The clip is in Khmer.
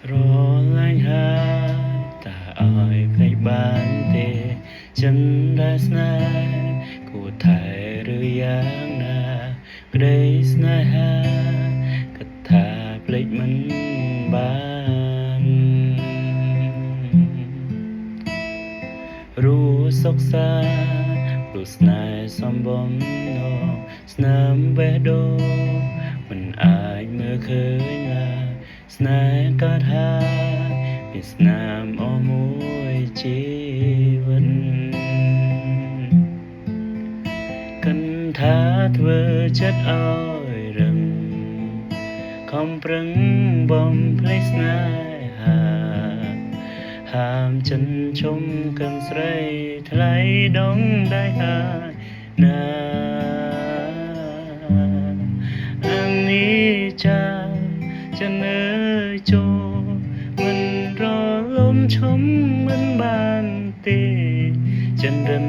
ស្រឡាញ់ហើយតើឲ្យភ្លេចបានទេចិនដែលស្នេហ៍គួរថែឬយ៉ាងណាក្តីស្នេហាគិតថាភ្លេចមិនបានรู้សុខសាព្រោះស្នេហ៍សំបំណងស្នាមបេះដូងមិនអាចមើលឃើញឡើយស្នេហ៍កើតហើយពីស្នាមអស់មួយជីវិតកិនថាធ្វើចិត្តឲ្យរឹងខំប្រឹងបំភ្លេចស្នេហាហាមចិនជុំកឹងស្រីថ្លៃដងដៃហើយណាអានេះចាចិនអើយចូលមិនរលំឈុំមិនបានទេចិនរិន